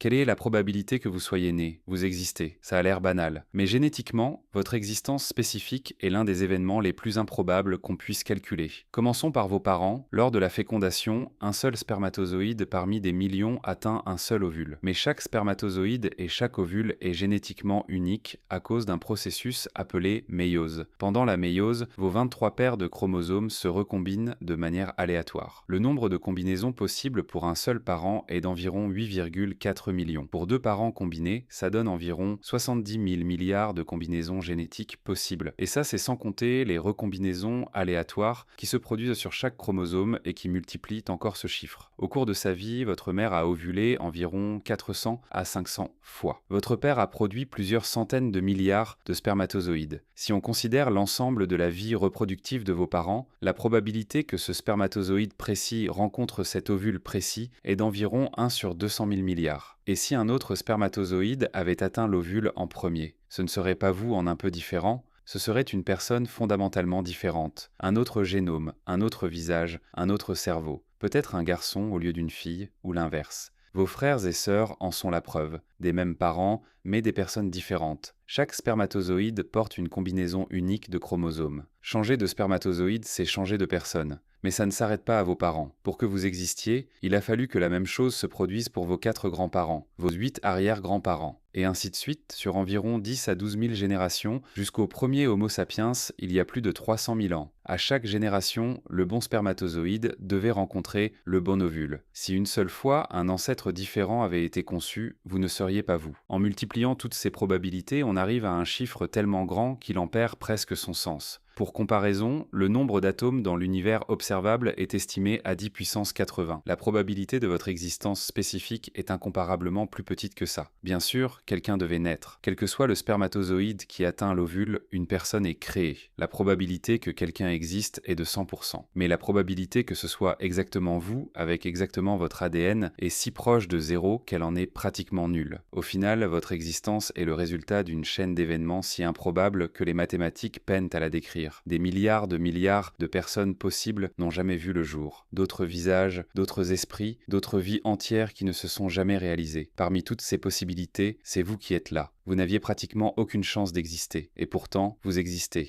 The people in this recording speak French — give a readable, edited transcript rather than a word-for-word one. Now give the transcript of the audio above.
Quelle est la probabilité que vous soyez né? Vous existez. Ça a l'air banal. Mais génétiquement, votre existence spécifique est l'un des événements les plus improbables qu'on puisse calculer. Commençons par vos parents. Lors de la fécondation, un seul spermatozoïde parmi des millions atteint un seul ovule. Mais chaque spermatozoïde et chaque ovule est génétiquement unique à cause d'un processus appelé méiose. Pendant la méiose, vos 23 paires de chromosomes se recombinent de manière aléatoire. Le nombre de combinaisons possibles pour un seul parent est d'environ 8,4 millions. Pour deux parents combinés, ça donne environ 70 000 milliards de combinaisons génétiques possibles. Et ça, c'est sans compter les recombinaisons aléatoires qui se produisent sur chaque chromosome et qui multiplient encore ce chiffre. Au cours de sa vie, votre mère a ovulé environ 400 à 500 fois. Votre père a produit plusieurs centaines de milliards de spermatozoïdes. Si on considère l'ensemble de la vie reproductive de vos parents, la probabilité que ce spermatozoïde précis rencontre cet ovule précis est d'environ 1 sur 200 000 milliards. Et si un autre spermatozoïde avait atteint l'ovule en premier, ce ne serait pas vous en un peu différent, ce serait une personne fondamentalement différente, un autre génome, un autre visage, un autre cerveau, peut-être un garçon au lieu d'une fille, ou l'inverse. Vos frères et sœurs en sont la preuve, des mêmes parents, mais des personnes différentes. Chaque spermatozoïde porte une combinaison unique de chromosomes. Changer de spermatozoïde, c'est changer de personne. Mais ça ne s'arrête pas à vos parents. Pour que vous existiez, il a fallu que la même chose se produise pour vos 4 grands-parents, vos 8 arrière-grands-parents, et ainsi de suite, sur environ 10 à 12 000 générations, jusqu'au premier Homo sapiens, il y a plus de 300 000 ans. À chaque génération, le bon spermatozoïde devait rencontrer le bon ovule. Si une seule fois, un ancêtre différent avait été conçu, vous ne seriez pas vous. En multipliant toutes ces probabilités, on arrive à un chiffre tellement grand qu'il en perd presque son sens. Pour comparaison, le nombre d'atomes dans l'univers observable est estimé à 10 puissance 80. La probabilité de votre existence spécifique est incomparablement plus petite que ça. Bien sûr, quelqu'un devait naître. Quel que soit le spermatozoïde qui atteint l'ovule, une personne est créée. La probabilité que quelqu'un existe est de 100%. Mais la probabilité que ce soit exactement vous, avec exactement votre ADN, est si proche de zéro qu'elle en est pratiquement nulle. Au final, votre existence est le résultat d'une chaîne d'événements si improbable que les mathématiques peinent à la décrire. Des milliards de personnes possibles n'ont jamais vu le jour. D'autres visages, d'autres esprits, d'autres vies entières qui ne se sont jamais réalisées. Parmi toutes ces possibilités, c'est vous qui êtes là. Vous n'aviez pratiquement aucune chance d'exister. Et pourtant, vous existez.